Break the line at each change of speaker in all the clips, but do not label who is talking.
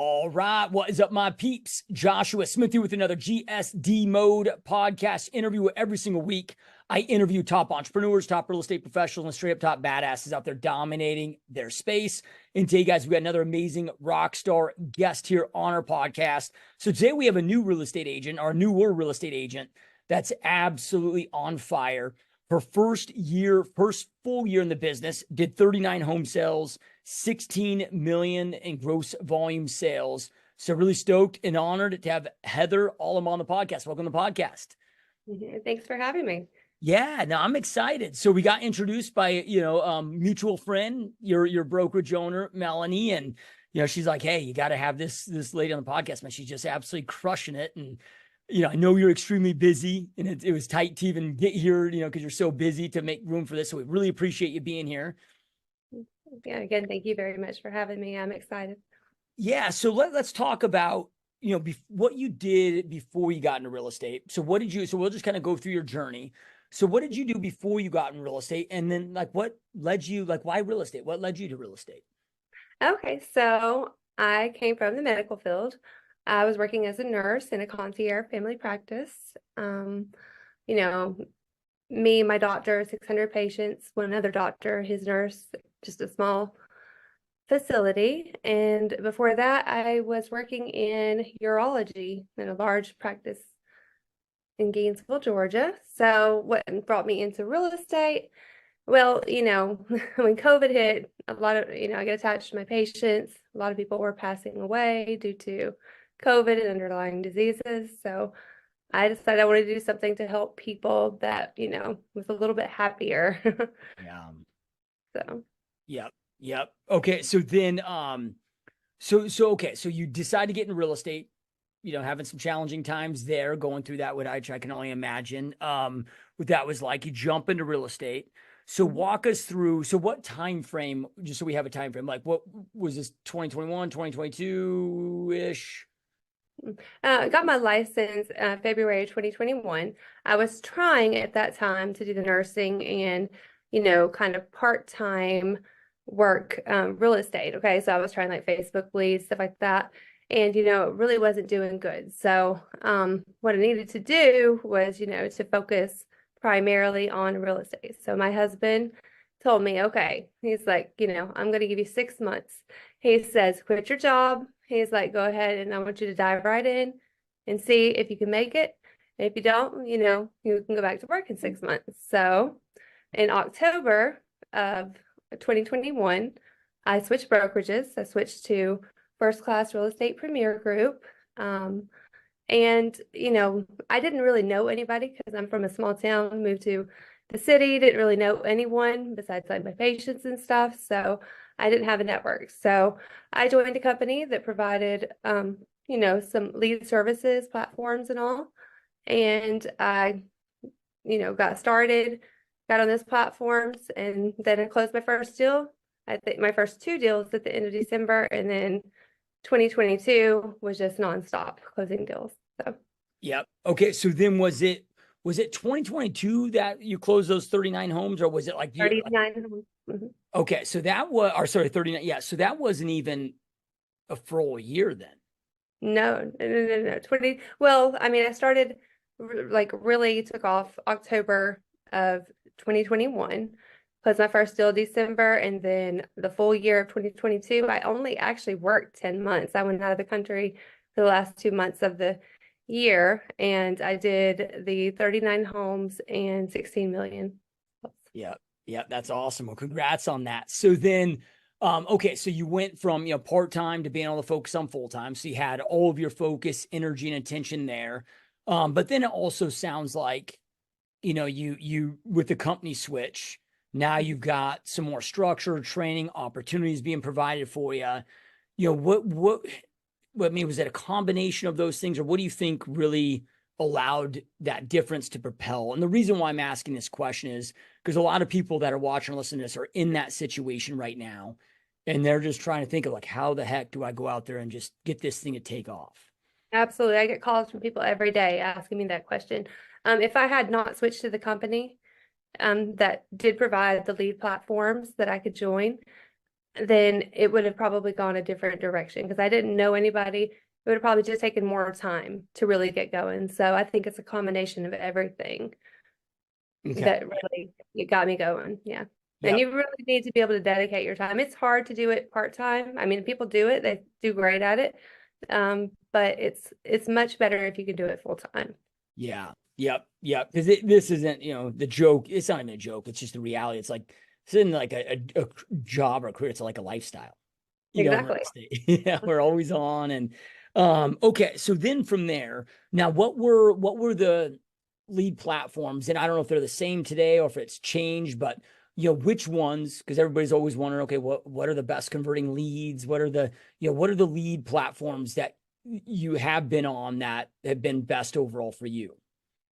All right. What is up, my peeps? Joshua Smith here with another GSD Mode podcast interview every single week. I interview top entrepreneurs, top real estate professionals, and straight up top badasses out there dominating their space. And today, guys, we got another amazing rock star guest here on our podcast. So today we have a new real estate agent, or a newer real estate agent that's absolutely on fire. Her first full year in the business, did 39 home sales, 16 million in gross volume sales. So really stoked and honored to have Heather Allum on the podcast. Welcome to the podcast.
Thanks for having me.
Yeah, no, I'm excited. So we got introduced by, mutual friend, your brokerage owner, Melanie. And, she's like, hey, you got to have this lady on the podcast, man. She's just absolutely crushing it. And, I know you're extremely busy, and it was tight to even get here, because you're so busy to make room for this. So we really appreciate you being here.
Yeah, again, thank you very much for having me. I'm excited.
Yeah. So let's talk about, what you did before you got into real estate. So we'll just kind of go through your journey. So what did you do before you got in real estate? And then what led you, why real estate? What led you to real estate?
Okay. So I came from the medical field. I was working as a nurse in a concierge family practice. Me, my doctor, 600 patients, one other doctor, his nurse, just a small facility. And before that, I was working in urology in a large practice in Gainesville, Georgia. So what brought me into real estate? Well, when COVID hit, a lot of, I get attached to my patients. A lot of people were passing away due to COVID and underlying diseases. So I decided I wanted to do something to help people that, was a little bit happier.
Yeah.
So.
Yep. Okay. So then, okay. So you decide to get in real estate, having some challenging times there, going through that, which I can only imagine, what that was like. You jump into real estate. So walk us through, so what time frame, just so we have a time frame, what was this, 2021, 2022-ish?
I got my license February 2021. I was trying at that time to do the nursing and, kind of part-time work, real estate. Okay. So I was trying Facebook leads, stuff like that. And, it really wasn't doing good. So what I needed to do was, to focus primarily on real estate. So my husband told me, okay, he's like, I'm going to give you 6 months. He says, quit your job. He's like, go ahead and I want you to dive right in and see if you can make it. And if you don't, you can go back to work in 6 months. So in October of 2021, I switched brokerages. I switched to First Class Real Estate Premier Group. And, I didn't really know anybody because I'm from a small town, moved to the city, didn't really know anyone besides my patients and stuff. So I didn't have a network. So I joined a company that provided, some lead services, platforms and all. And I, got started, got on those platforms, and then I closed my first deal. I think my first 2 deals at the end of December, and then 2022 was just nonstop closing deals. So.
Yep. Okay. So then was it 2022 that you closed those 39 homes, or was it
39 homes? Mm-hmm.
Okay. So that was, 39. Yeah. So that wasn't even a full year then.
No. 20. Well, I started really took off October of 2021. Closed my first deal December, and then the full year of 2022, I only actually worked 10 months. I went out of the country for the last 2 months of the year, and I did the 39 homes and 16 million.
Yeah. That's awesome. Well, congrats on that. So then, okay. So you went from, part-time to being able to focus on full-time. So you had all of your focus, energy, and attention there. But then it also sounds like, you with the company switch, now you've got some more structure, training, opportunities being provided for you. Was it a combination of those things, or what do you think really allowed that difference to propel? And the reason why I'm asking this question is because a lot of people that are watching or listening to this are in that situation right now, and they're just trying to think of how the heck do I go out there and just get this thing to take off?
Absolutely. I get calls from people every day asking me that question. If I had not switched to the company that did provide the lead platforms that I could join, then it would have probably gone a different direction because I didn't know anybody. It would have probably just taken more time to really get going. So I think it's a combination of everything
Okay.
that really it got me going. Yeah. And
Yep.
you really need to be able to dedicate your time. It's hard to do it part-time. I mean, people do it, they do great at it. But it's much better if you can do it full time.
Yeah. Yep. Yep. Because this isn't, the joke. It's not even a joke. It's just the reality. It's like, it's in like a job or a career. It's like a lifestyle, in real
Exactly.
estate. Yeah. We're always on. And, okay. So then from there, now what were the lead platforms? And I don't know if they're the same today or if it's changed, but which ones, because everybody's always wondering, okay, what are the best converting leads? What are the lead platforms that you have been on that have been best overall for you?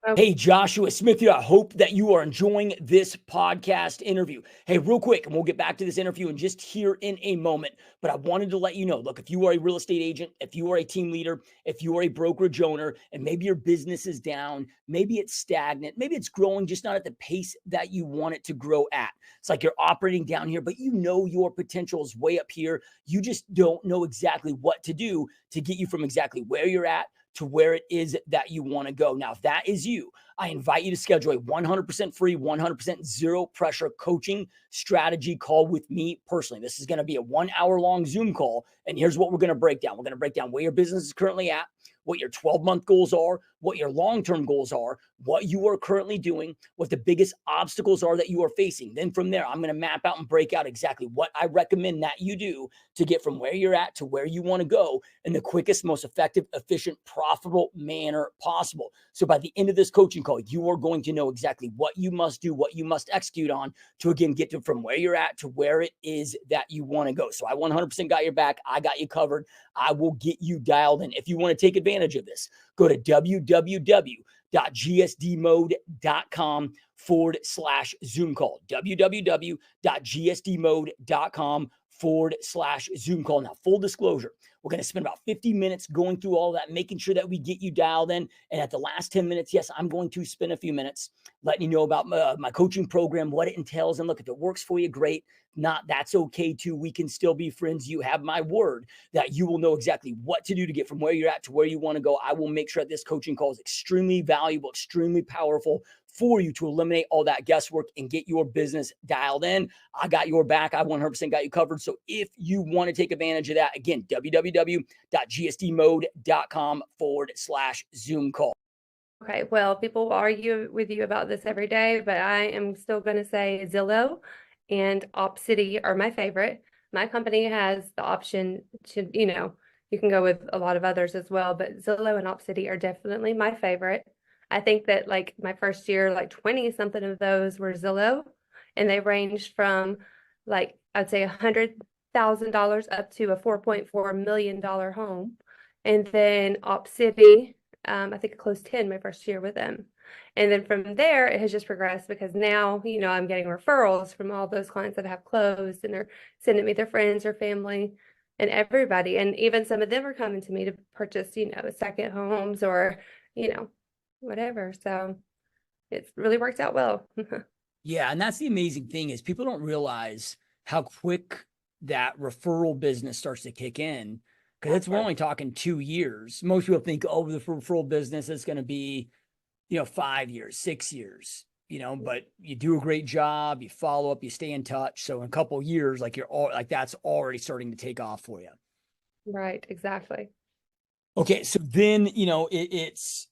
Oh,
Hey, Joshua Smith here. I hope that you are enjoying this podcast interview. Hey, real quick, and we'll get back to this interview in just here in a moment. But I wanted to let you know, look, if you are a real estate agent, if you are a team leader, if you are a brokerage owner, and maybe your business is down, maybe it's stagnant, maybe it's growing, just not at the pace that you want it to grow at. It's like you're operating down here, but your potential is way up here. You just don't know exactly what to do to get you from exactly where you're at to where it is that you want to go. Now, if that is you, I invite you to schedule a 100% free, 100% zero pressure coaching strategy call with me personally. This is going to be a 1 hour long Zoom call. And here's what we're going to break down. We're going to break down where your business is currently at, what your 12-month goals are, what your long-term goals are, what you are currently doing, what the biggest obstacles are that you are facing. Then from there, I'm going to map out and break out exactly what I recommend that you do to get from where you're at to where you want to go in the quickest, most effective, efficient, profitable manner possible. So by the end of this coaching call, you are going to know exactly what you must do, what you must execute on to, again, get to from where you're at to where it is that you want to go. So I 100% got your back. I got you covered. I will get you dialed in. If you want to take advantage of this, go to www.gsdmode.com/Zoom call. www.gsdmode.com/Zoom call. Now, full disclosure, we're going to spend about 50 minutes going through all that, making sure that we get you dialed in. And at the last 10 minutes, yes, I'm going to spend a few minutes letting you know about my coaching program, what it entails. And look, if it works for you, great. Not, that's okay too. We can still be friends. You have my word that you will know exactly what to do to get from where you're at to where you want to go. I will make sure that this coaching call is extremely valuable, extremely powerful for you to eliminate all that guesswork and get your business dialed in. I got your back. I 100% got you covered. So if you want to take advantage of that, again, www.gsdmode.com/Zoom call.
okay. Well, people will argue with you about this every day, but I am still going to say Zillow and OpCity are my favorite. My company has the option to, you can go with a lot of others as well, but Zillow and OpCity are definitely my favorite. I think that like my first year, like 20 something of those were Zillow, and they ranged from like I'd say $100,000 up to a $4.4 million home. And then OpCity, I think I closed 10 my first year with them. And then from there, it has just progressed because now, I'm getting referrals from all those clients that have closed and they're sending me their friends or family and everybody. And even some of them are coming to me to purchase, second homes or, you know, whatever. So it's really worked out well.
Yeah, and that's the amazing thing is people don't realize how quick that referral business starts to kick in because we're only talking 2 years. Most people think, oh, the referral business is going to be, 5 years, 6 years, but you do a great job, you follow up, you stay in touch. So in a couple of years, like that's already starting to take off for you.
Right, exactly.
Okay, so then it's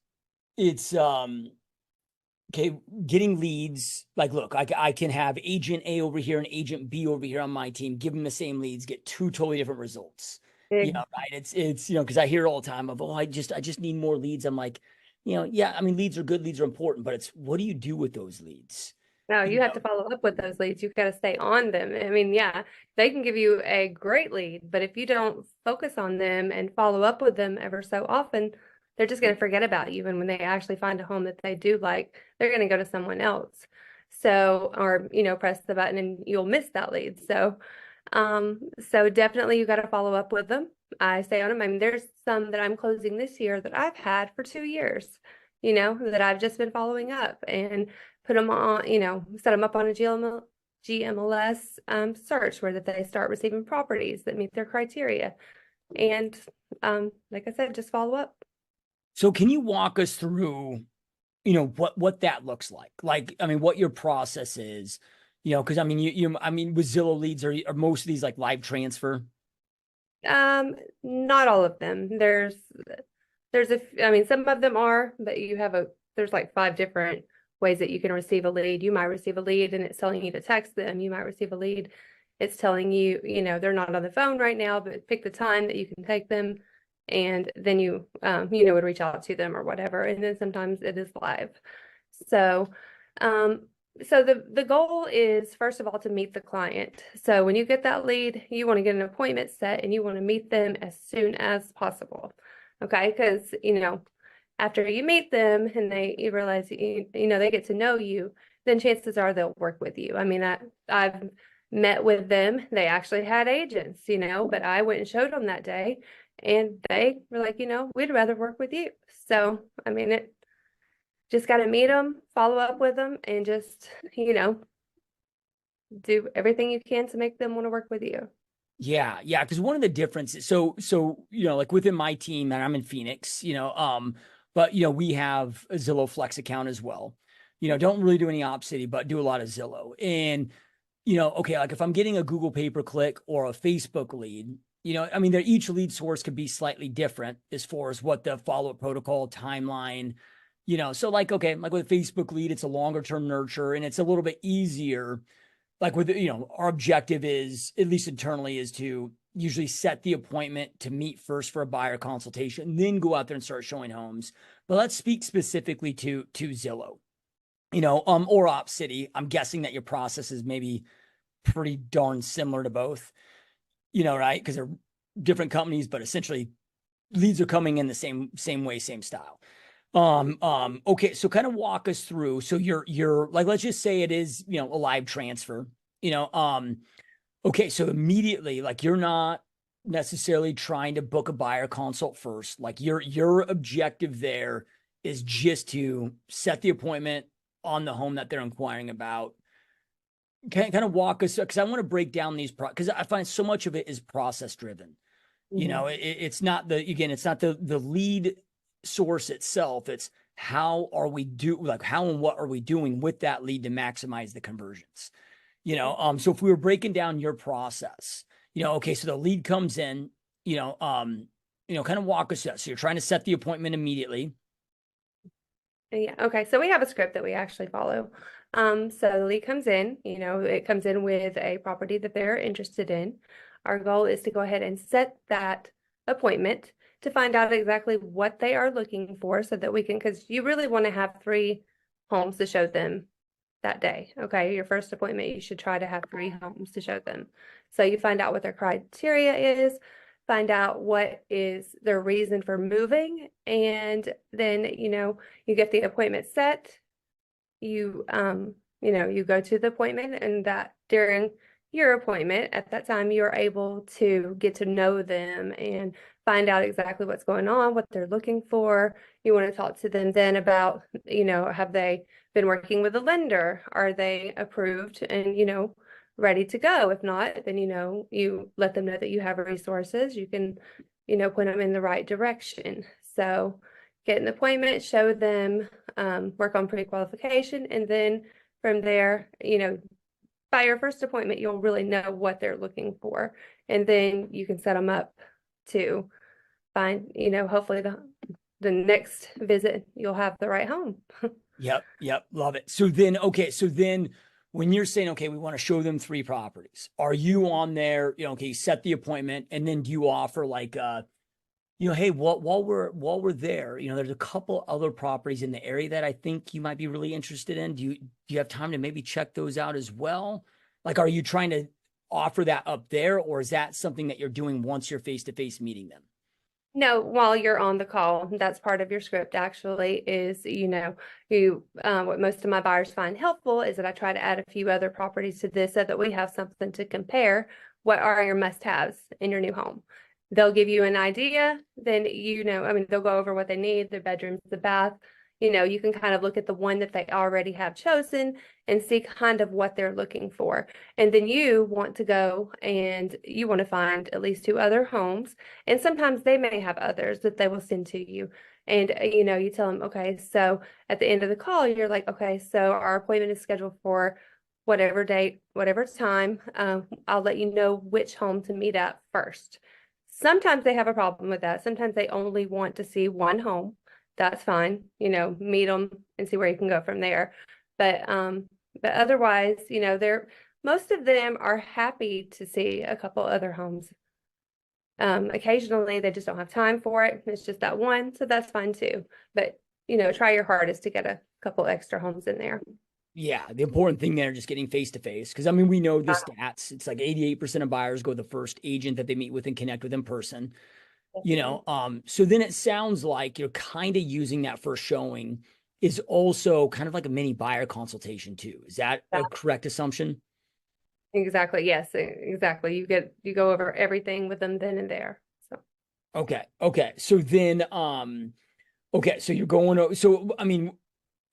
okay, getting leads. Like, look, I can have agent A over here and agent B over here on my team, give them the same leads, get two totally different results.
Big.
Yeah, right. It's because I hear it all the time of, oh, I just need more leads. I'm like, yeah, I mean, leads are good, leads are important, but it's what do you do with those leads?
No,
You
you have to follow up with those leads. You've got to stay on them. I mean, yeah, they can give you a great lead, but if you don't focus on them and follow up with them ever so often, they're just going to forget about you. And when they actually find a home that they do like, they're going to go to someone else. So, or, press the button and you'll miss that lead. So definitely you got to follow up with them. I stay on them. I mean, there's some that I'm closing this year that I've had for 2 years, that I've just been following up and put them on, set them up on a GMLS search where that they start receiving properties that meet their criteria. And like I said, just follow up.
So can you walk us through, what that looks like? Like, I mean, what your process is, because I mean, I mean, with Zillow Leads, are most of these like live transfer?
Not all of them. I mean, some of them are, but there's like 5 different ways that you can receive a lead. You might receive a lead and it's telling you to text them. You might receive a lead. It's telling you, they're not on the phone right now, but pick the time that you can take them. And then would reach out to them or whatever. And then sometimes it is live. So, um, the goal is first of all to meet the client. So when you get that lead, you want to get an appointment set and you want to meet them as soon as possible. Okay, because after you meet them and you realize they get to know you, then chances are they'll work with you. I mean, I've met with them. They actually had agents, but I went and showed them that day and they were like, we'd rather work with you. So, I mean, it just got to meet them, follow up with them, and just, do everything you can to make them want to work with you.
Yeah, yeah. Because one of the differences, so like within my team, and I'm in Phoenix, but we have a Zillow Flex account as well. Don't really do any Op City, but do a lot of Zillow. And okay, like if I'm getting a Google pay per click or a Facebook lead, I mean, each lead source could be slightly different as far as what the follow up protocol timeline. So like okay, like with a Facebook lead, it's a longer term nurture and it's a little bit easier like with our objective is at least internally is to usually set the appointment to meet first for a buyer consultation, then go out there and start showing homes. But let's speak specifically to Zillow, or Op City. I'm guessing that your process is maybe pretty darn similar to both, right? Because they're different companies, but essentially leads are coming in the same way, same style. Okay, so kind of walk us through. So you're like, let's just say it is, a live transfer, okay, so immediately, like you're not necessarily trying to book a buyer consult first. Like your objective there is just to set the appointment on the home that they're inquiring about. Kind of walk us because I want to break down these because I find so much of it is process driven.
Mhm.
It's not it's not the lead source itself. It's how are we how and what are we doing with that lead to maximize the conversions? So if we were breaking down your process, okay, so the lead comes in, kind of walk us through. So you're trying to set the appointment immediately.
Yeah. Okay. So we have a script that we actually follow. So the lead comes in, it comes in with a property that they're interested in. Our goal is to go ahead and set that appointment to find out exactly what they are looking for so that we can, because you really want to have 3 homes to show them that day. Okay. Your first appointment, you should try to have 3 homes to show them. So you find out what their criteria is, find out what is their reason for moving, and then, you get the appointment set. You go to the appointment, and that during your appointment at that time, you're able to get to know them and find out exactly what's going on, what they're looking for. You want to talk to them then about, have they been working with a lender? Are they approved and, ready to go? If not, then, you let them know that you have resources. You can, point them in the right direction. So get an appointment, show them, work on pre-qualification, and then from there, by your first appointment, you'll really know what they're looking for. And then you can set them up to find, hopefully the next visit, you'll have the right home.
Yep, love it. So then, okay, when you're saying, okay, we want to show them 3 properties, are you on there, okay, you set the appointment, and then do you offer like hey, while we're there, there's a couple other properties in the area that I think you might be really interested in. Do you have time to maybe check those out as well? Like, are you trying to offer that up there, or is that something that you're doing once you're face to face meeting them?
No, while you're on the call, that's part of your script actually is, what most of my buyers find helpful is that I try to add a few other properties to this so that we have something to compare. What are your must-haves in your new home? They'll give you an idea, then, I mean, they'll go over what they need, their bedrooms, the bath, You can kind of look at the one that they already have chosen and see kind of what they're looking for. And then you want to go and you want to find at least two other homes. And sometimes they may have others that they will send to you. And, you tell them, okay, so at the end of the call, you're like, okay, so our appointment is scheduled for whatever date, whatever time. I'll let you know which home to meet at first. Sometimes they have a problem with that. Sometimes they only want to see one home. That's fine. Meet them and see where you can go from there. But otherwise, they're most of them are happy to see a couple other homes. Occasionally they just don't have time for it. It's just that one, so that's fine too. But try your hardest to get a couple extra homes in there.
Yeah, the important thing there, just getting face to face. Because I mean, we know the stats. It's like 88% of buyers go the first agent that they meet with and connect with in person. So then it sounds like you're kind of using that first showing is also kind of like a mini buyer consultation too. Is that a correct assumption?
Exactly. Yes, exactly. You go over everything with them then and there. So
Okay. So then okay, so you're going over, so I mean,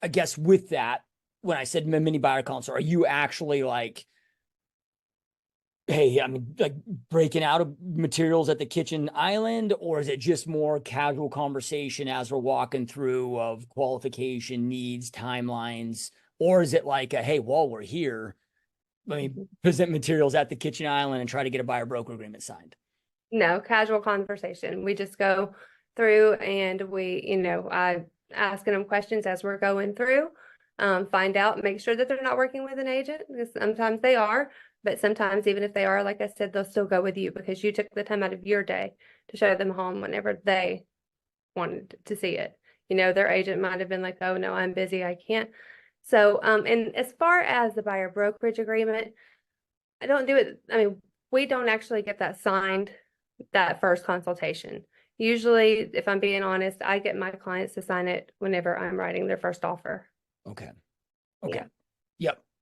I guess with that, when I said mini buyer consult, are you actually like, hey, I mean, like breaking out of materials at the kitchen island, or is it just more casual conversation as we're walking through of qualification needs, timelines, or is it like a, hey, while we're here, let me present materials at the kitchen island and try to get a buyer broker agreement signed?
no, casual conversation. We just go through and I asking them questions as we're going through, find out, make sure that they're not working with an agent because sometimes they are, but sometimes even if they are, like I said, they'll still go with you because you took the time out of your day to show them home whenever they wanted to see it. Their agent might have been like, oh no, I'm busy, I can't. So, and as far as the buyer brokerage agreement, I don't do it. I mean, we don't actually get that signed that first consultation. Usually, if I'm being honest, I get my clients to sign it whenever I'm writing their first offer.
Okay.
Yeah.
Okay.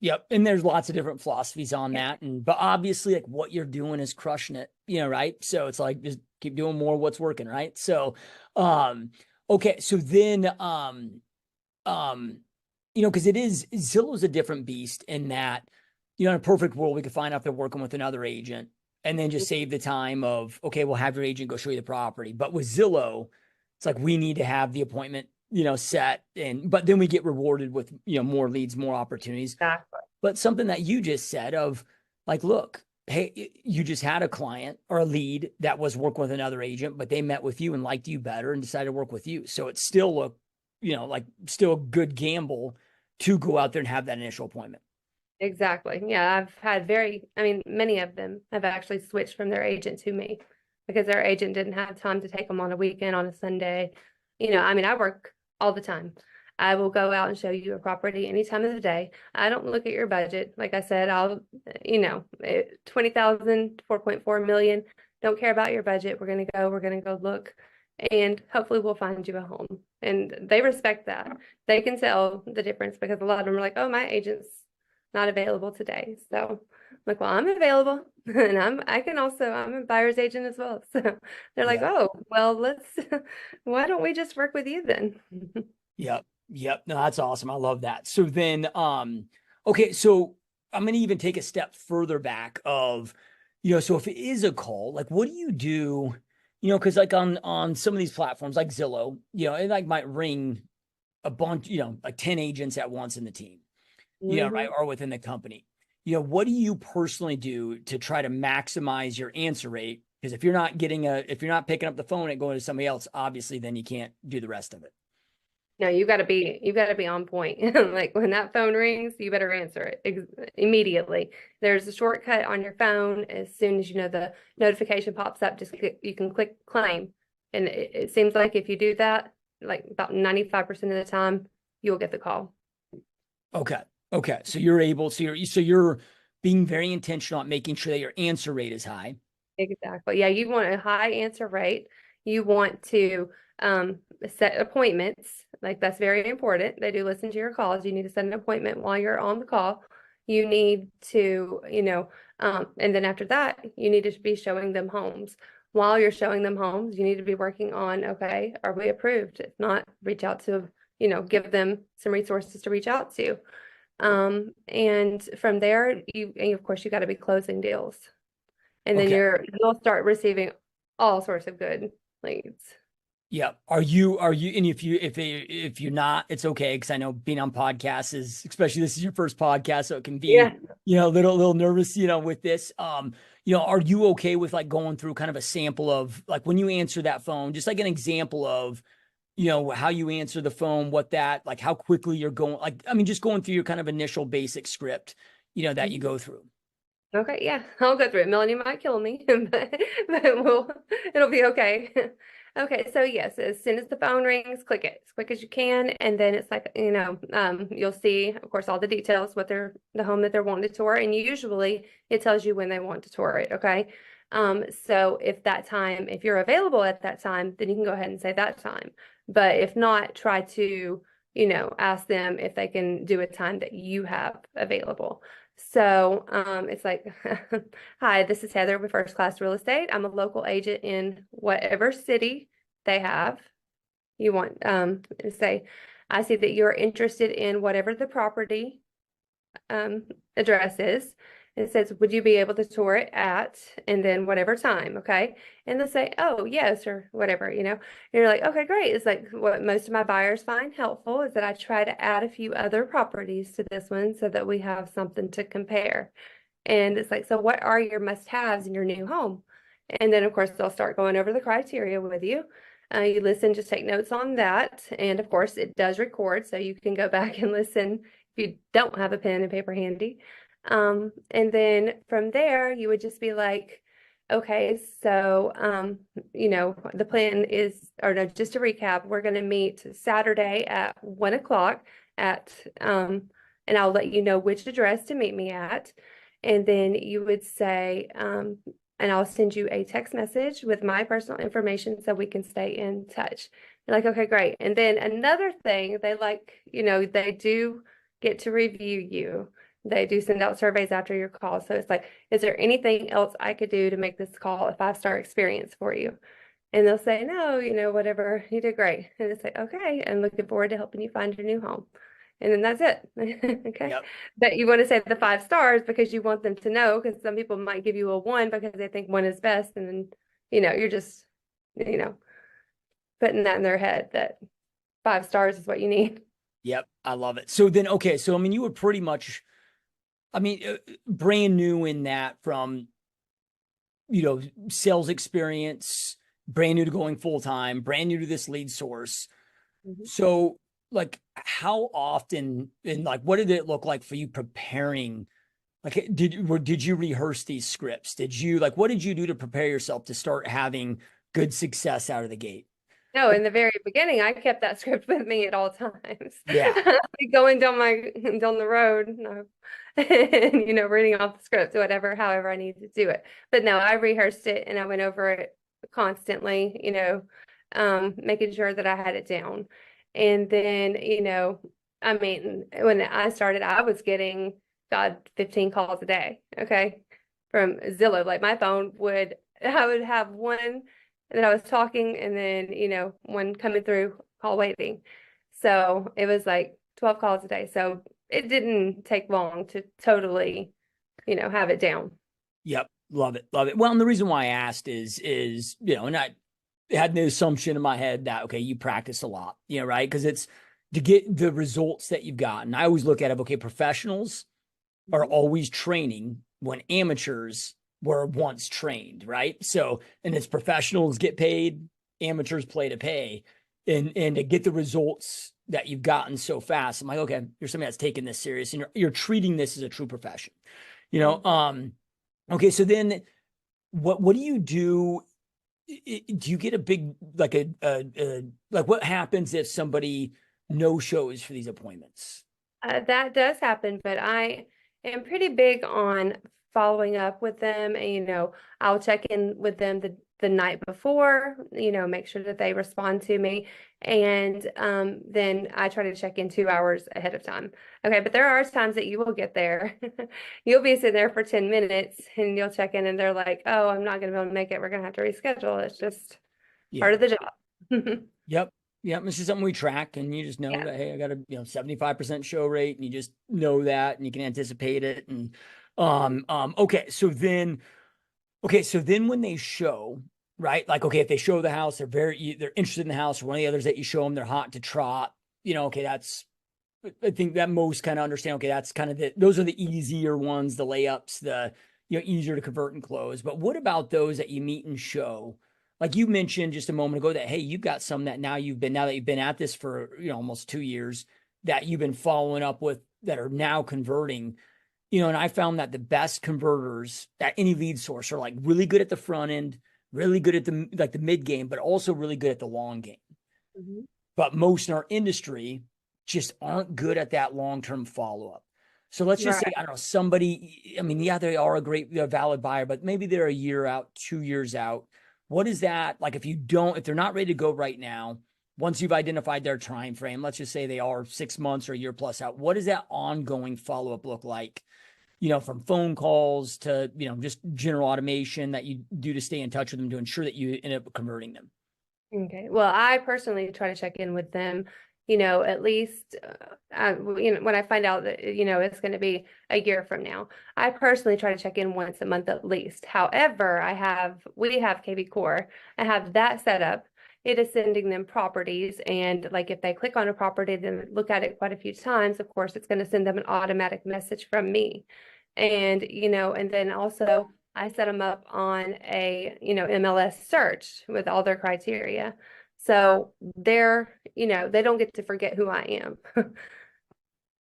Yep. And there's lots of different philosophies on that. But obviously, like what you're doing is crushing it, right? So it's like just keep doing more of what's working, right? So okay. So then um, because it is Zillow's a different beast in that, in a perfect world, we could find out if they're working with another agent and then just save the time of, okay, we'll have your agent go show you the property. But with Zillow, it's like we need to have the appointment, set, but then we get rewarded with, more leads, more opportunities.
Exactly.
But something that you just said of like, look, hey, you just had a client or a lead that was working with another agent, but they met with you and liked you better and decided to work with you. So it's still like still a good gamble to go out there and have that initial appointment.
Exactly. Yeah, I've had I mean, many of them have actually switched from their agent to me because their agent didn't have time to take them on a weekend, on a Sunday. I mean, I work all the time. I will go out and show you a property any time of the day. I don't look at your budget. Like I said, 20,000, 4.4 million. Don't care about your budget. We're going to go look and hopefully we'll find you a home. And they respect that. They can tell the difference because a lot of them are like, oh, my agent's not available today. So I'm like, well, I'm available and I'm a buyer's agent as well. So they're like,
Yeah.
oh, well, why don't we just work with you then?
Yep. No, that's awesome. I love that. So then, okay, so I'm gonna even take a step further back of, so if it is a call, like what do you do? Because like on some of these platforms like Zillow, it like might ring a bunch, like 10 agents at once in the team, right,
Mhm.
or within the company. What do you personally do to try to maximize your answer rate? Because if you're not picking up the phone and going to somebody else, obviously, then you can't do the rest of it.
No, you got to be on point. Like when that phone rings, you better answer it immediately. There's a shortcut on your phone. As soon as the notification pops up, you can click claim. And it seems like if you do that, like about 95% of the time, you'll get the call.
Okay. Okay. So you're able, so you're being very intentional on making sure that your answer rate is high.
Exactly. Yeah, you want a high answer rate. You want to set appointments. Like that's very important. They do listen to your calls. You need to set an appointment while you're on the call. You need to, and then after that, you need to be showing them homes. While you're showing them homes, you need to be working on, okay, are we approved? If not, reach out to give them some resources to reach out to. And from there, and of course, you got to be closing deals. And then
Okay.
you'll start receiving all sorts of good leads.
Yeah. And if you're not, it's okay. Cause I know being on podcasts is, especially this is your first podcast. So it can be,
Yeah.
a little nervous, with this. Are you okay with like going through kind of a sample of like when you answer that phone, just like an example of, how you answer the phone, what that, like how quickly you're going, like, I mean, just going through your kind of initial basic script, that you
Mhm.
go through.
Okay, yeah, I'll go through it. Melanie might kill me, but it'll be okay. Okay, so yes, as soon as the phone rings, click it as quick as you can, and then it's like, you'll see, of course, all the details, the home that they're wanting to tour, and usually it tells you when they want to tour it, okay? So if you're available at that time, then you can go ahead and say that time. But if not, try to, ask them if they can do a time that you have available. So it's like, hi, this is Heather with First Class Real Estate. I'm a local agent in whatever city they have. You want to say, I see that you're interested in whatever the property um, address is. It says, would you be able to tour it at, and then whatever time, okay? And they'll say, oh, yes, or whatever, And you're like, okay, great. It's like what most of my buyers find helpful is that I try to add a few other properties to this one so that we have something to compare. And it's like, so what are your must-haves in your new home? And then, of course, they'll start going over the criteria with you. You listen, just take notes on that. And of course, it does record, so you can go back and listen if you don't have a pen and paper handy. And then from there, you would just be like, okay, so, the plan is, or no, just to recap, we're going to meet Saturday at 1 o'clock and I'll let you know which address to meet me at. And then you would say, and I'll send you a text message with my personal information so we can stay in touch. You're like, okay, great. And then another thing, they do get to review you. They do send out surveys after your call. So it's like, is there anything else I could do to make this call a 5-star experience for you? And they'll say, no, whatever, you did great. And it's like, okay, I'm looking forward to helping you find your new home. And then that's it. Okay.
Yep.
But you want to say the 5 stars because you want them to know, because some people might give you a 1 because they think 1 is best. And then, you're just, you know, putting that in their head that 5 stars is what you need.
Yep. I love it. So then, okay. So, I mean, you were pretty much, brand new in that from, sales experience, brand new to going full time, brand new to this lead source.
Mhm.
So, like, how often and like, what did it look like for you preparing? Like, did you rehearse these scripts? What did you do to prepare yourself to start having good success out of the gate?
No, in the very beginning, I kept that script with me at all times.
Yeah.
Like going down the road, and reading off the script, however I needed to do it. But no, I rehearsed it and I went over it constantly, making sure that I had it down. And then, I mean, when I started, I was getting, God, 15 calls a day, okay, from Zillow. Like I would have one and then I was talking and then, one coming through, call waiting. So it was like 12 calls a day. So it didn't take long to totally, have it down.
Yep. Love it. Love it. Well, and the reason why I asked and I had the assumption in my head that, okay, you practice a lot, right? Because it's to get the results that you've gotten. I always look at it, okay, professionals are
Mhm.
always training when amateurs were once trained, right? So, and it's professionals get paid, amateurs play to pay. And to get the results that you've gotten so fast, I'm like, okay, you're somebody that's taking this serious and you're treating this as a true profession. You know,
Mhm.
okay, so then what do you do? Do you get a big like like what happens if somebody no shows for these appointments?
That does happen, but I am pretty big on following up with them. And, I'll check in with them the night before, make sure that they respond to me. And then I try to check in 2 hours ahead of time. Okay, but there are times that you will get there. You'll be sitting there for 10 minutes and you'll check in and they're like, oh, I'm not going to be able to make it. We're going to have to reschedule. It's just part
Yeah.
of the job.
Yep. Yeah, this is something we track, and you just know
Yeah.
that, hey, I got a 75% show rate, and you just know that, and you can anticipate it. And okay, so then when they show, right? Like, okay, if they show the house, they're interested in the house, or one of the others that you show them, they're hot to trot. Okay, that's I think that most kind of understand. Okay, that's kind of those are the easier ones, the layups, the easier to convert and close. But what about those that you meet and show? Like you mentioned just a moment ago that hey, you've got some that now that you've been at this for almost 2 years that you've been following up with that are now converting. And I found that the best converters at any lead source are like really good at the front end, really good at the mid game, but also really good at the long game.
Mhm.
But most in our industry just aren't good at that long-term follow-up. So let's just say,
Right.
I don't know, somebody, I mean, yeah, they are they're a valid buyer, but maybe they're a year out, 2 years out. What is that? Like if they're not ready to go right now, once you've identified their time frame, let's just say they are 6 months or a year plus out, what does that ongoing follow-up look like? From phone calls to, just general automation that you do to stay in touch with them to ensure that you end up converting them.
Okay. Well, I personally try to check in with them, at least, when I find out that, it's going to be a year from now. I personally try to check in once a month at least. However, we have KB Core. I have that set up. It is sending them properties, and like if they click on a property, then look at it quite a few times, of course, it's going to send them an automatic message from me. And then also I set them up on a, MLS search with all their criteria. So they don't get to forget who I am.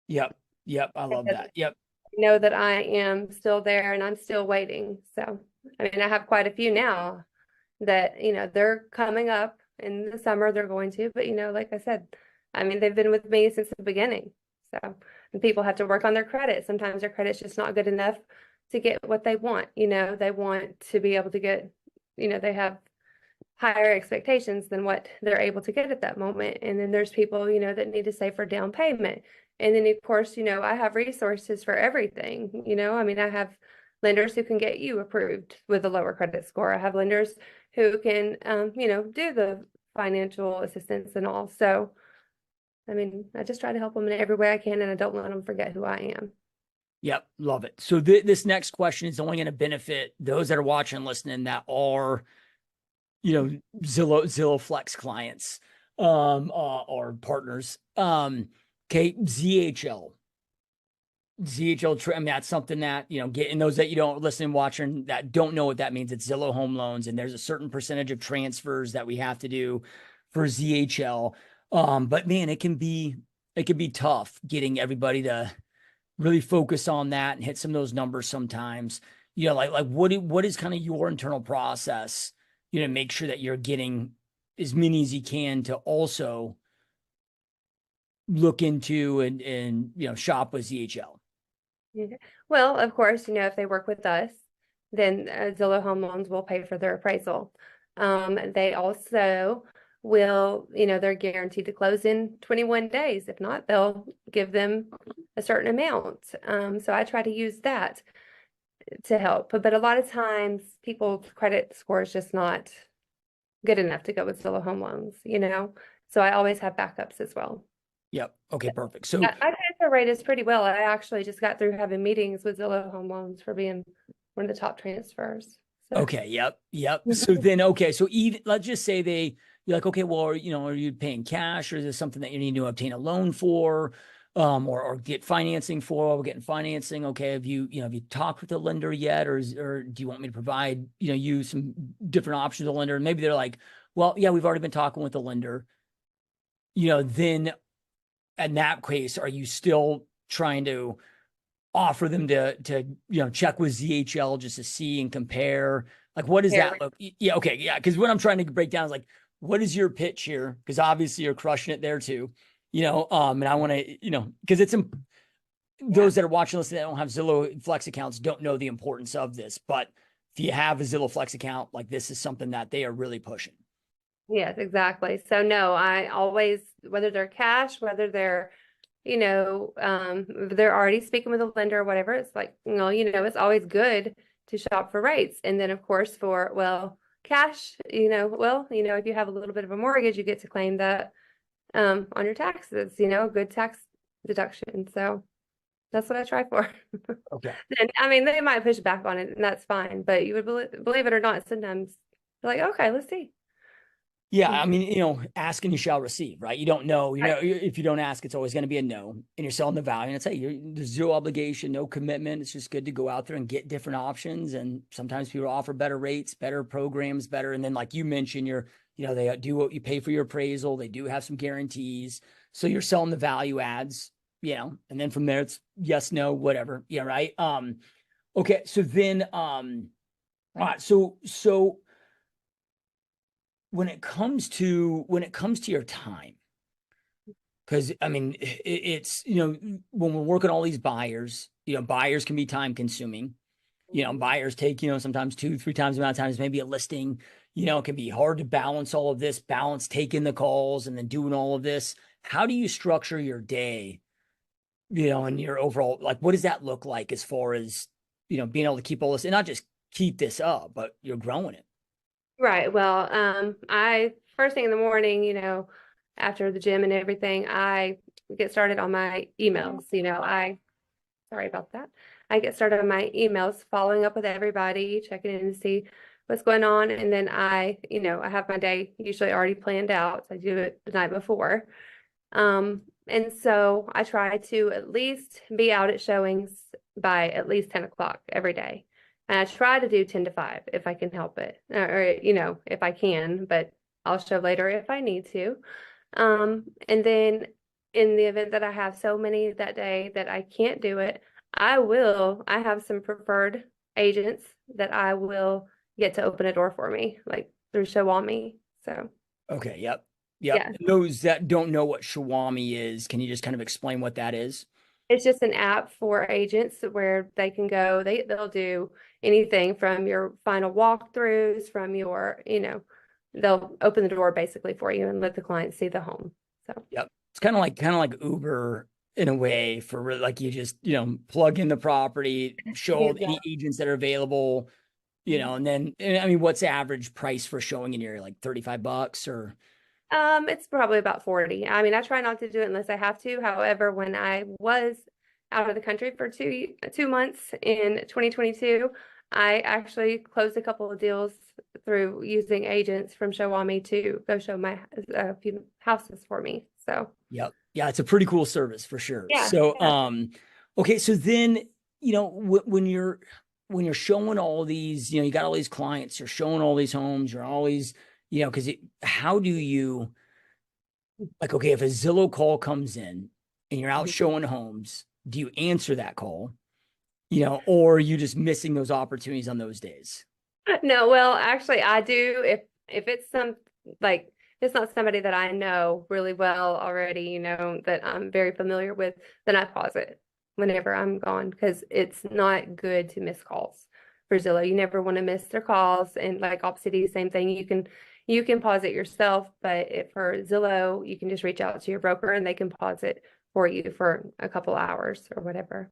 Yep. Yep. I love
Because
that. Yep.
I know that I am still there and I'm still waiting. So, I mean, I have quite a few now that, they're coming up in the summer, they're going to, but like I said, I mean, they've been with me since the beginning. So, and people have to work on their credit. Sometimes their credit's just not good enough to get what they want. They want to be able to get, they have higher expectations than what they're able to get at that moment. And then there's people, that need to save for down payment. And then of course, I have resources for everything. I mean, I have lenders who can get you approved with a lower credit score. I have lenders who can, do the financial assistance and all. So, I mean, I just try to help them in every way I can, and I don't let them forget who I am.
Yep. Love it. So this next question is only going to benefit those that are watching and listening that are, Zillow Flex clients, or partners. Okay. ZHL, I mean, that's something that, getting those that you don't listen, watching that don't know what that means. It's Zillow Home Loans, and there's a certain percentage of transfers that we have to do for ZHL. But man, it can be tough getting everybody to really focus on that and hit some of those numbers sometimes. Like what is kind of your internal process, make sure that you're getting as many as you can to also look into and shop with ZHL.
Okay. Well, of course, if they work with us, then Zillow Home Loans will pay for their appraisal. They also will, they're guaranteed to close in 21 days. If not, they'll give them a certain amount. So I try to use that to help. But a lot of times people's credit score is just not good enough to go with Zillow Home Loans. So I always have backups as well.
Yep. Okay, perfect. So,
I transfer rate is pretty well. I actually just got through having meetings with Zillow Home Loans for being one of the top transfers. So
okay. Yep. Yep. So then, okay. So even, let's just say you're like, okay, well, are you paying cash, or is this something that you need to obtain a loan for, or get financing for? We're getting financing. Okay. Have you talked with the lender yet? Or do you want me to provide, you some different options to the lender? And maybe they're like, well, yeah, we've already been talking with the lender, then in that case, are you still trying to offer them to check with ZHL just to see and compare? Like, what does
here,
that look? Yeah, okay, yeah. Because what I'm trying to break down is like, what is your pitch here? Because obviously you're crushing it there too, and I want to, because
yeah.
those that are watching this that don't have Zillow Flex accounts don't know the importance of this, but if you have a Zillow Flex account, like this is something that they are really pushing.
Yes, exactly. So no, I always, whether they're cash, whether they're, they're already speaking with a lender or whatever, it's like, it's always good to shop for rates. And then of course for, well, cash, if you have a little bit of a mortgage, you get to claim that on your taxes, you know, a good tax deduction. So that's what I try for.
Okay.
And I mean, they might push back on it, and that's fine. But you would believe it or not, sometimes they're like, okay, let's see.
Yeah, I
Mhm.
mean, ask and you shall receive, right? You don't know,
Right.
if you don't ask, it's always going to be a no, and you're selling the value. And it's, hey, there's zero obligation, no commitment. It's just good to go out there and get different options. And sometimes people offer better rates, better programs, better. And then, like you mentioned, they do what you pay for your appraisal. They do have some guarantees, so you're selling the value adds, and then from there it's yes, no, whatever, yeah, right. Okay, so then, all right, so when it comes to your time, because I mean it's when we're working all these buyers, buyers can be time consuming.
Mhm.
Buyers take, sometimes 2 3 times the amount of times maybe a listing. It can be hard to balance all of this, balance taking the calls and then doing all of this. How do you structure your day, and your overall, like, what does that look like as far as being able to keep all this, and not just keep this up, but you're growing it?
Right. Well, I first thing in the morning, you know, after the gym and everything, I get started on my emails. You know, I sorry about that. I get started on my emails, following up with everybody, checking in to see what's going on, and then I have my day usually already planned out. So I do it the night before. And so I try to at least be out at showings by at least 10 o'clock every day. And I try to do 10 to 5 if I can help it, or if I can, but I'll show later if I need to. And then in the event that I have so many that day that I can't do it, I have some preferred agents that I will get to open a door for me, like through Show On Me. So,
Okay, yep. Yep.
yeah.
Those that don't know what Shawami is, can you just kind of explain what that is?
It's just an app for agents where they can go, they'll do anything from your final walkthroughs, from they'll open the door basically for you and let the client see the home. So,
Yep. It's kind of like Uber in a way, for like, you just, plug in the property, show any
exactly.
agents that are available, and then, I mean, what's the average price for showing in your area? Like $35 or?
It's probably about 40. I mean, I try not to do it unless I have to. However, when I was out of the country for 2 months in 2022, I actually closed a couple of deals through using agents from Showami to go show my a few houses for me. So
Yep. Yeah, it's a pretty cool service for sure.
yeah,
So,
yeah.
okay, so then, when you're showing all these, you got all these clients, you're showing all these homes, you're always, because how do you, like, okay, if a Zillow call comes in and you're out showing homes, do you answer that call, or are you just missing those opportunities on those days?
No, well, actually, I do. If it's like if it's not somebody that I know really well already, that I'm very familiar with, then I pause it whenever I'm gone because it's not good to miss calls for Zillow. You never want to miss their calls, and like Opcity, same thing. You can pause it yourself, but for Zillow, you can just reach out to your broker and they can pause it for you for a couple hours or whatever.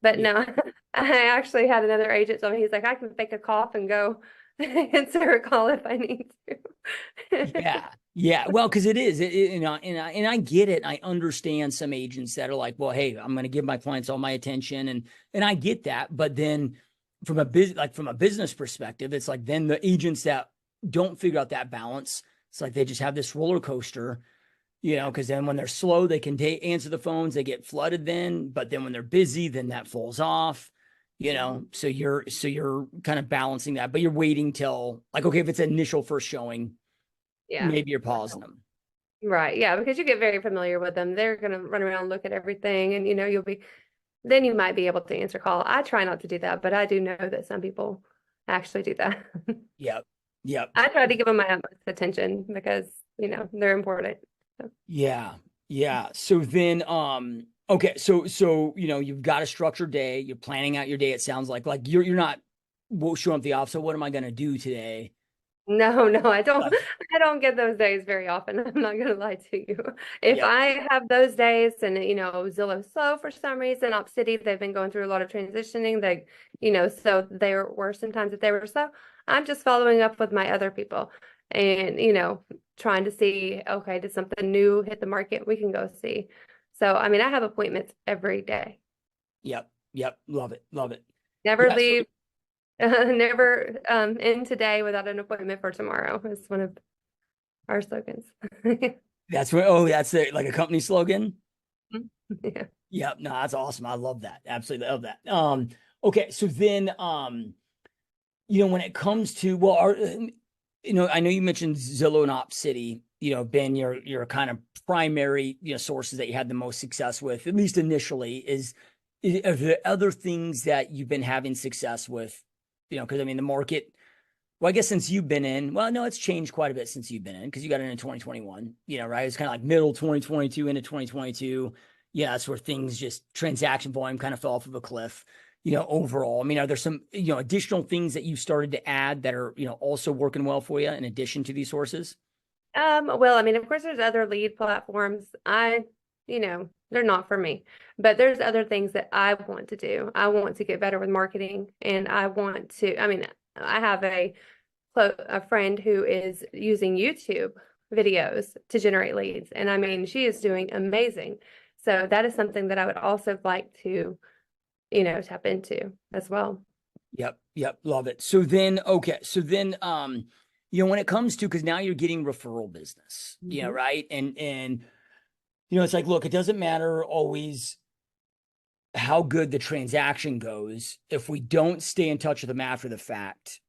But
Yeah.
no, I actually had another agent tell me, he's like, I can fake a cough and go answer a call if I need to.
Yeah. Yeah. Well, because it is, and I get it. I understand some agents that are like, well, hey, I'm going to give my clients all my attention, and I get that. But then from a business perspective, it's like, then the agents that don't figure out that balance, it's like they just have this roller coaster,
Yeah.
because then when they're slow, they can answer the phones, they get flooded then, but then when they're busy, then that falls off.
Mhm.
So you're kind of balancing that, but you're waiting till, like, okay, if it's an initial first showing,
Yeah.
maybe you're pausing them.
Right. Yeah. Because you get very familiar with them. They're going to run around, look at everything, and then you might be able to answer call. I try not to do that, but I do know that some people actually do that.
Yep. Yep.
I try to give them my utmost attention because, they're important. So.
Yeah. Yeah. So then, okay. So, you've got a structured day. You're planning out your day. It sounds like you're not showing up the office. So what am I going to do today?
No, no, I don't.
Like,
I don't get those days very often. I'm not gonna lie to you. If
yep.
I have those days and Zillow's slow for some reason, Op City, they've been going through a lot of transitioning. So there were some times that they were slow. I'm just following up with my other people. And trying to see, okay, did something new hit the market? We can go see. So, I mean, I have appointments every day.
Yep. Yep. Love it. Love it.
Never
Yeah. So
leave, never end today without an appointment for tomorrow. It's one of our slogans.
that's where, oh, that's like a company slogan.
Yeah.
Yep. No, that's awesome. I love that. Absolutely love that. Okay. So then, when it comes to, well, I know you mentioned Zillow and Op City, been your kind of primary, sources that you had the most success with, at least initially. Are there other things that you've been having success with? Because I mean, the market, well, I guess since you've been in, well, no, it's changed quite a bit since you've been in because you got in 2021, right? It's kind of like middle 2022 into 2022. Yeah, that's where things just transaction volume kind of fell off of a cliff, overall. I mean, are there some, additional things that you've started to add that are, also working well for you in addition to these sources?
Well, I mean, of course, there's other lead platforms. They're not for me, but there's other things that I want to do. I want to get better with marketing, and I want to, I mean, I have a friend who is using YouTube videos to generate leads, and I mean, she is doing amazing. So that is something that I would also like to, tap into as well.
Yep. Yep. Love it. So then, okay. So then, when it comes to, because now you're getting referral business,
Mhm.
right? And, it's like, look, it doesn't matter always how good the transaction goes. If we don't stay in touch with them after the fact,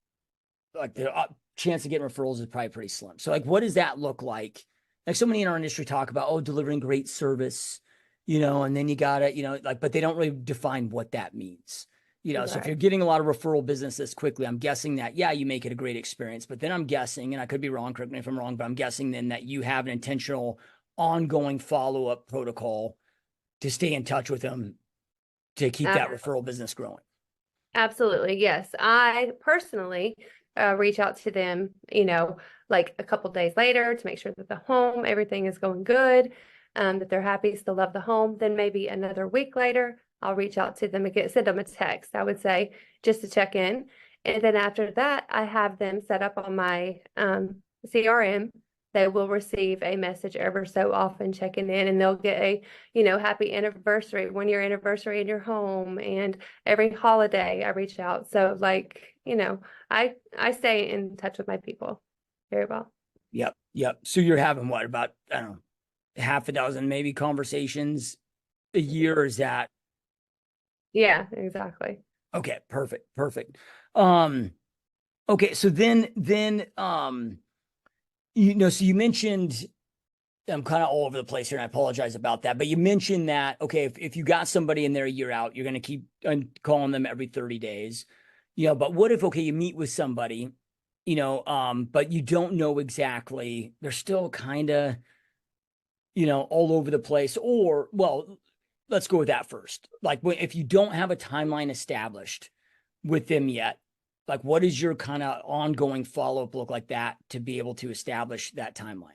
like the chance of getting referrals is probably pretty slim. So like, what does that look like? Like so many in our industry talk about, oh, delivering great service, and then you gotta, like, but they don't really define what that means. So if
Right.
you're getting a lot of referral business this quickly, I'm guessing that, yeah, you make it a great experience, but then I'm guessing, and I could be wrong, correct me if I'm wrong, but I'm guessing then that you have an intentional ongoing follow-up protocol to stay in touch with them to keep that referral business growing.
Absolutely. Yes. I personally reach out to them, like a couple days later to make sure that the home, everything is going good, that they're happy, still love the home. Then maybe another week later, I'll reach out to them again, send them a text, I would say, just to check in. And then after that, I have them set up on my CRM. They will receive a message ever so often checking in, and they'll get a, happy anniversary, 1 year anniversary in your home, and every holiday I reach out. So like, I stay in touch with my people very well.
Yep. Yep. So you're having what about, I don't know, half a dozen maybe conversations a year? Or is that
Yeah, exactly.
okay? Perfect. Perfect. Um, okay. So then, so you mentioned, I'm kind of all over the place here and I apologize about that, but you mentioned that, okay, if you got somebody in there a year out, you're going to keep calling them every 30 days, but what if, okay, you meet with somebody, but you don't know exactly, they're still kind of, all over the place, or, well, let's go with that first. Like if you don't have a timeline established with them yet, like what does your kind of ongoing follow-up look like that to be able to establish that timeline?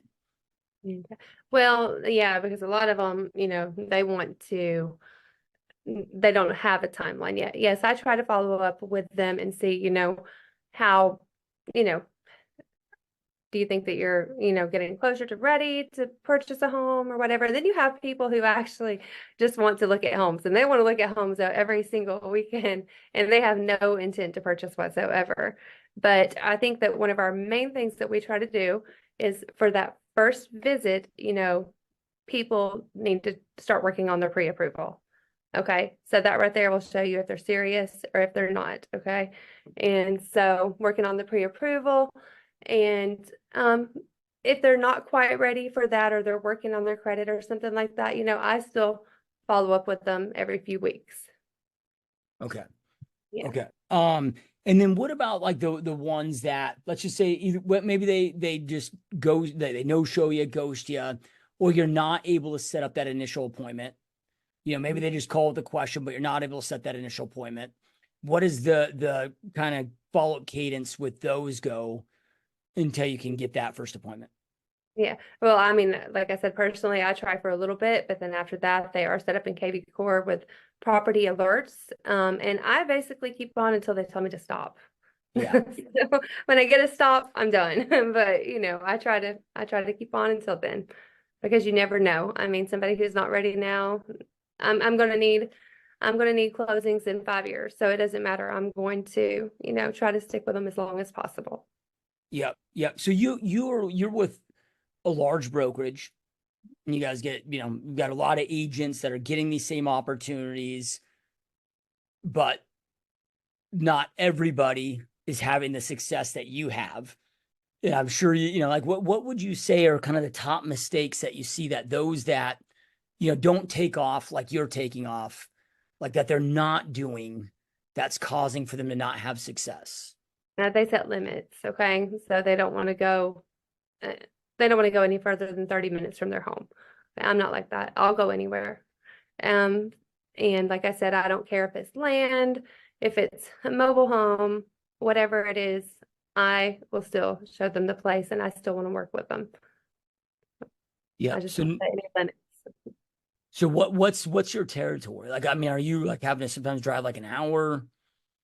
Okay. Well, yeah, because a lot of them, they don't have a timeline yet. Yes, I try to follow up with them and see, how, you know, do you think that you're, getting closer to ready to purchase a home or whatever? Then you have people who actually just want to look at homes, and they want to look at homes every single weekend, and they have no intent to purchase whatsoever. But I think that one of our main things that we try to do is for that first visit, people need to start working on their pre-approval. Okay, so that right there will show you if they're serious or if they're not. Okay, and so working on the pre-approval, and if they're not quite ready for that, or they're working on their credit or something like that, I still follow up with them every few weeks.
Okay.
Yeah.
Okay. And then what about like the ones that, let's just say either maybe they just go, they no show you, ghost you, or you're not able to set up that initial appointment. Maybe they just call with the question, but you're not able to set that initial appointment. What is the kind of follow-up cadence with those go until you can get that first appointment?
Yeah. Well, I mean, like I said, personally, I try for a little bit, but then after that, they are set up in KV Core with property alerts. And I basically keep on until they tell me to stop.
Yeah.
So when I get a stop, I'm done. But I try to keep on until then because you never know. I mean, somebody who's not ready now, I'm gonna need closings in 5 years. So it doesn't matter. I'm going to, try to stick with them as long as possible.
Yep. Yep. So you're with a large brokerage, and you guys get, you've got a lot of agents that are getting these same opportunities, but not everybody is having the success that you have. And I'm sure like what would you say are kind of the top mistakes that you see that those that, don't take off like you're taking off, like that they're not doing, that's causing for them to not have success?
They set limits, okay? So uh, they don't want to go any further than 30 minutes from their home. I'm not like that. I'll go anywhere. Um, and like I said, I don't care if it's land, if it's a mobile home, whatever it is, I will still show them the place and I still want to work with them. I
Yep.
just
So
don't set any limits.
so what's your territory? Like, I mean, are you like having to sometimes drive like an hour?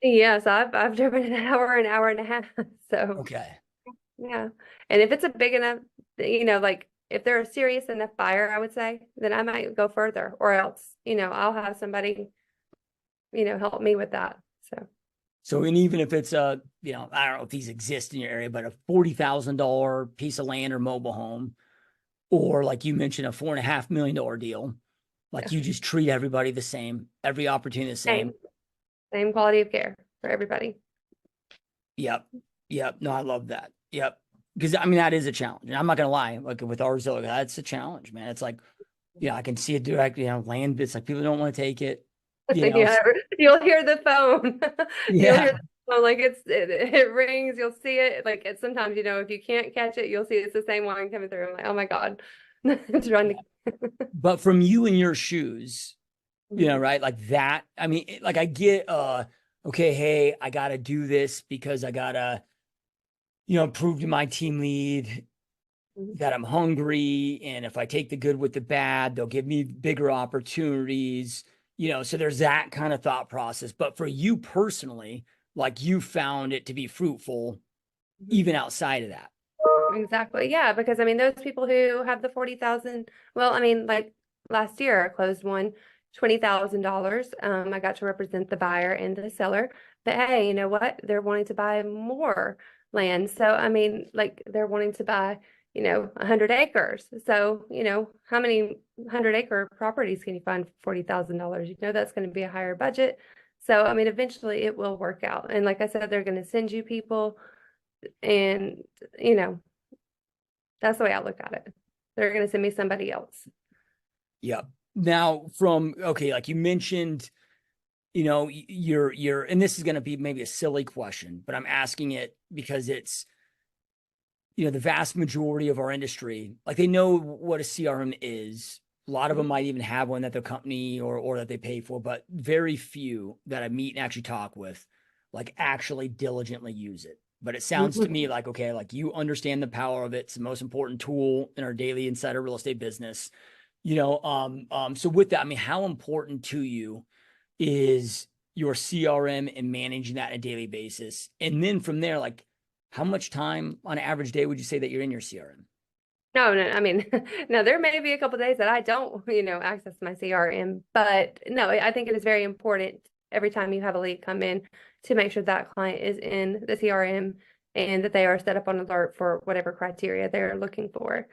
Yes, I've driven an hour and a half. So
Okay.
yeah. And if it's a big enough, like if they're a serious enough buyer, I would say, then I might go further or else, I'll have somebody, help me with that. So
So, and even if it's a, I don't know if these exist in your area, but a $40,000 piece of land or mobile home, or like you mentioned, a $4.5 million deal, like
yeah,
you just treat everybody the same, every opportunity the
same,
same.
same quality of care for everybody.
Yep. Yep. No, I love that. Yep. Because I mean, that is a challenge. And I'm not going to lie. Like with our Zillow, that's a challenge, man. It's like, I can see it direct, land. It's like people don't want to take it, you know.
Yeah, you'll hear the phone. You'll hear
Yeah.
the phone like it rings. You'll see it like it's sometimes if you can't catch it, you'll see it's the same one coming through. I'm like, oh my God, it's
Yeah.
running.
But from you in your shoes,
Mhm.
right? Like that. I mean, like I get, okay, hey, I got to do this because I got to, prove to my team lead that I'm hungry. And if I take the good with the bad, they'll give me bigger opportunities, so there's that kind of thought process. But for you personally, like you found it to be fruitful
Mhm.
even outside of that.
Exactly. Yeah, because I mean those people who have the 40,000, well, I mean like last year I closed one $20,000. I got to represent the buyer and the seller. But hey, you know what? They're wanting to buy more land. So I mean like they're wanting to buy, 100 acres. So, how many 100-acre properties can you find for $40,000? That's going to be a higher budget. So I mean eventually it will work out. And like I said, they're going to send you people and you know that's the way I look at it. They're going to send me somebody else.
Yep. Now, from, okay, like you mentioned, you're, and this is going to be maybe a silly question, but I'm asking it because it's, the vast majority of our industry, like they know what a CRM is. A lot of them might even have one that their company or that they pay for, but very few that I meet and actually talk with, like actually diligently use it. But it sounds to me like, okay, like you understand the power of it. It's the most important tool in our daily insider real estate business. So with that, I mean, how important to you is your CRM and managing that on a daily basis? And then from there, like how much time on an average day would you say that you're in your CRM?
No, no, I mean, no, there may be a couple days that I don't, access my CRM, but no, I think it is very important every time you have a lead come in to make sure that client is in the CRM and that they are set up on alert for whatever criteria they're looking for.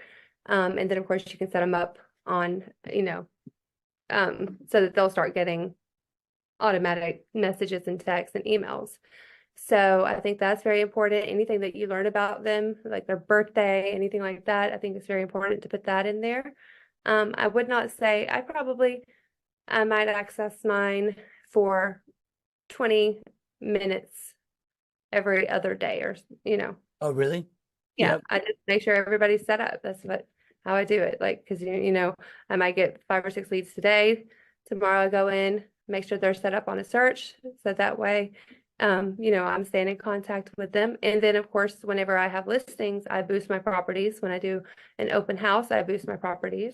And then of course you can set them up on, so that they'll start getting automatic messages and texts and emails. So I think that's very important. Anything that you learn about them, like their birthday, anything like that, I think it's very important to put that in there. I would not say I might access mine for 20 minutes every other day or,
Oh, really?
yeah,
Yep.
I just make sure everybody's set up. That's how I do it. Like, cause I might get 5 or 6 leads today. Tomorrow I go in, make sure they're set up on a search. So that way, I'm staying in contact with them. And then of course, whenever I have listings, I boost my properties. When I do an open house, I boost my properties.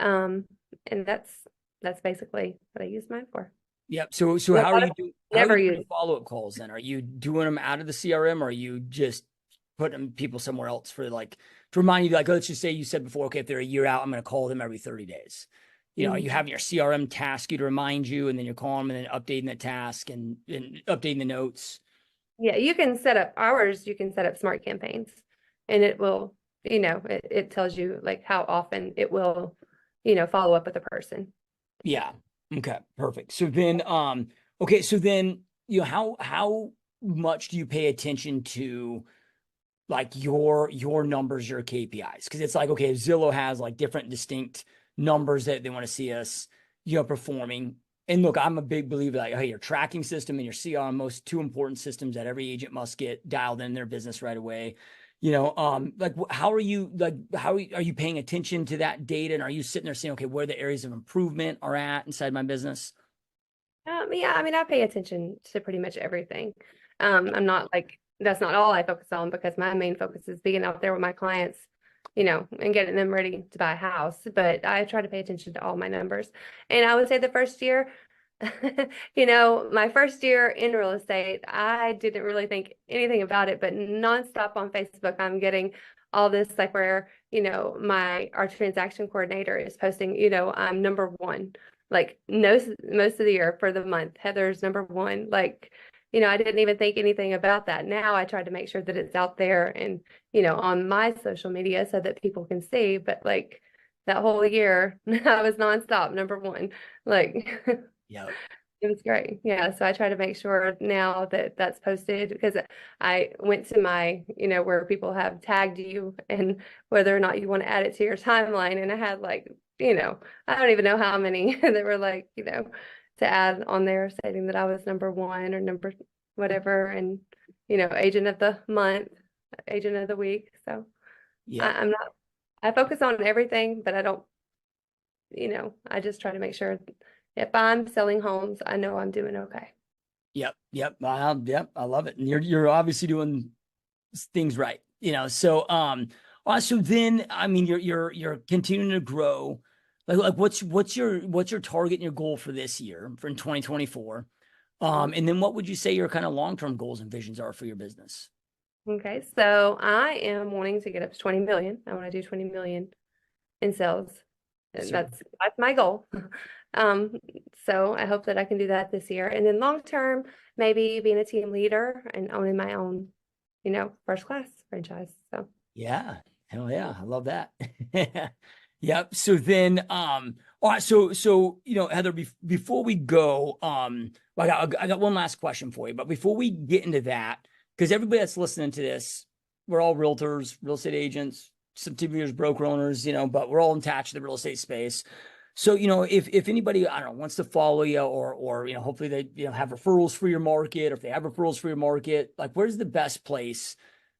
Um, and that's basically what I use mine for.
Yep. So
A
how are
lot of
you
people
doing? How are
never
you doing
use.
the follow-up calls then? Are you doing them out of the CRM, or are you just putting people somewhere else for like to remind you, like, let's just say you said before, okay, if they're a year out, I'm going to call them every 30 days. Are you
Mhm.
having your CRM task you to remind you, and then you're calling them and then updating the task and updating the notes?
Yeah, you can set up ours, you can set up smart campaigns and it will, it tells you like how often it will, follow up with a person.
Yeah. Okay. Perfect. So then, okay. So then, how much do you pay attention to like your numbers, your KPIs? Because it's like, okay, Zillow has like different distinct numbers that they want to see us, performing. And look, I'm a big believer like, hey, your tracking system and your CRM, most two important systems that every agent must get dialed in their business right away. Like how are you like are you paying attention to that data, and are you sitting there saying, okay, where the areas of improvement are at inside my business?
Yeah, I mean, I pay attention to pretty much everything. I'm not like, that's not all I focus on because my main focus is being out there with my clients, and getting them ready to buy a house. But I try to pay attention to all my numbers. And I would say the first year, my first year in real estate, I didn't really think anything about it, but nonstop on Facebook, I'm getting all this like where, our transaction coordinator is posting, I'm number one. Like no, most of the year for the month, Heather's number one. Like, I didn't even think anything about that. Now I try to make sure that it's out there and, on my social media so that people can see. But like that whole year, I was nonstop number one. Like
Yeah.
it was great. Yeah. So I try to make sure now that that's posted because I went to my, where people have tagged you and whether or not you want to add it to your timeline. And I had like, I don't even know how many that were like, to add on there stating that I was number one or number whatever and, agent of the month, agent of the week. So
Yep.
I'm not, I focus on everything, but I don't I just try to make sure if I'm selling homes, I know I'm doing okay.
Yep. Yep. Yep. I love it. And you're obviously doing things right. So then I mean you're continuing to grow. Like what's your target and your goal for this year for in 2024? And then what would you say your kind of long-term goals and visions are for your business?
Okay, so I am wanting to get up to 20 million. I want to do 20 million in sales.
Yes,
And
sir.
that's my goal. Um, so I hope that I can do that this year. And then long term, maybe being a team leader and owning my own, first class franchise. So
Yeah. Hell yeah. I love that. Yep. So then, all right. So, Heather, before we go, well, I got one last question for you, but before we get into that, because everybody that's listening to this, we're all realtors, real estate agents, some TVers, broker owners, but we're all attached to the real estate space. So, if anybody, I don't know, wants to follow you or, hopefully they, have referrals for your market, or if they have referrals for your market, like where's the best place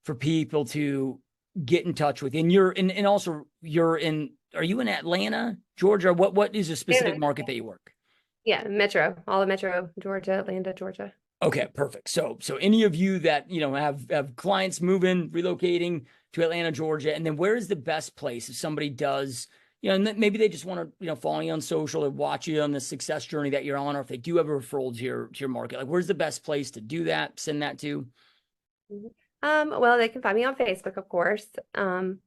for people to get in touch with you? And also you're in, are you in Atlanta, Georgia? What is a specific
Atlanta,
market that you work?
yeah, Metro, all of Metro, Georgia, Atlanta, Georgia.
Okay, perfect. So any of you that have clients moving, relocating to Atlanta, Georgia, and then where is the best place if somebody does, and maybe they just want to, follow you on social or watch you on the success journey that you're on, or if they do have a referral to your market, like where's the best place to do that, send that to?
Mhm. Well, they can find me on Facebook, of course. And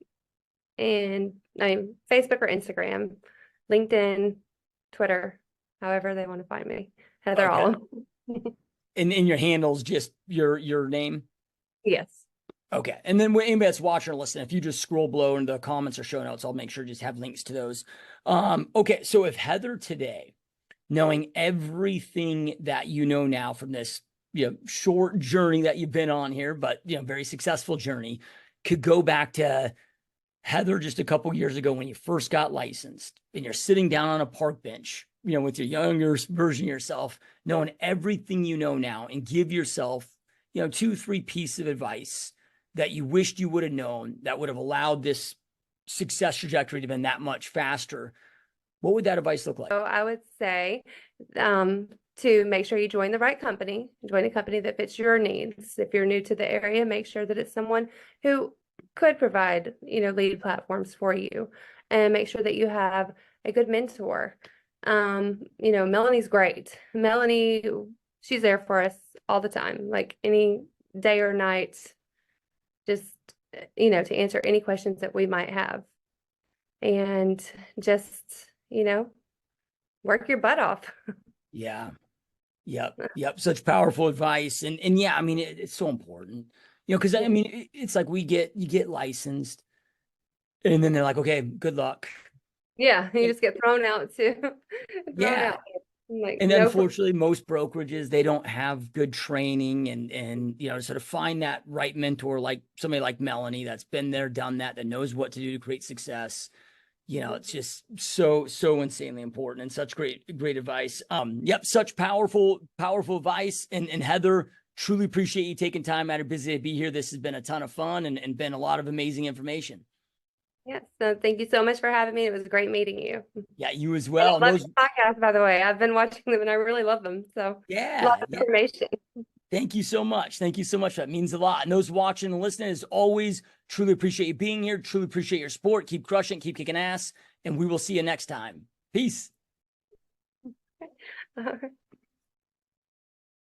I mean, Facebook or Instagram, LinkedIn, Twitter, however they want to find me. Heather
Okay.
Allam.
And your handle's just your name.
Yes.
Okay. And then when anybody that's watching or listening, if you just scroll below in the comments or show notes, I'll make sure to just have links to those. Okay. So if Heather today, knowing everything that you know now from this, short journey that you've been on here, but very successful journey, could go back to Heather just a couple years ago when you first got licensed and you're sitting down on a park bench, with your younger version of yourself, knowing everything you know now, and give yourself, two, three pieces of advice that you wished you would have known that would have allowed this success trajectory to have been that much faster, what would that advice look like?
So I would say to make sure you join the right company, join a company that fits your needs. If you're new to the area, make sure that it's someone who could provide, lead platforms for you, and make sure that you have a good mentor. Melanie's great. Melanie, she's there for us all the time, like any day or night, just, to answer any questions that we might have. And just, work your butt off.
Yeah. Yep. Yep. Such powerful advice. And yeah, I mean, it's so important, because I
Yeah.
mean, it's like you get licensed and then they're like, okay, good luck.
Yeah, you
And
just get thrown out too. Thrown
yeah.
out. Like,
And
nope.
unfortunately, most brokerages, they don't have good training and, sort of find that right mentor, like somebody like Melanie that's been there, done that, that knows what to do to create success. It's just so insanely important and such great advice. Yep, such powerful advice. And Heather, truly appreciate you taking time out of busy to be here. This has been a ton of fun and been a lot of amazing information.
Yes. So thank you so much for having me. It was great meeting you.
Yeah, you as
And
well. And
I love
those,
your podcast, by the way. I've been watching them and I really love them. So a lot
yeah,
of
yeah.
information.
Thank you so much. Thank you so much. That means a lot. And those watching and listening, as always, truly appreciate you being here. Truly appreciate your support. Keep crushing, keep kicking ass, and we will see you next time. Peace.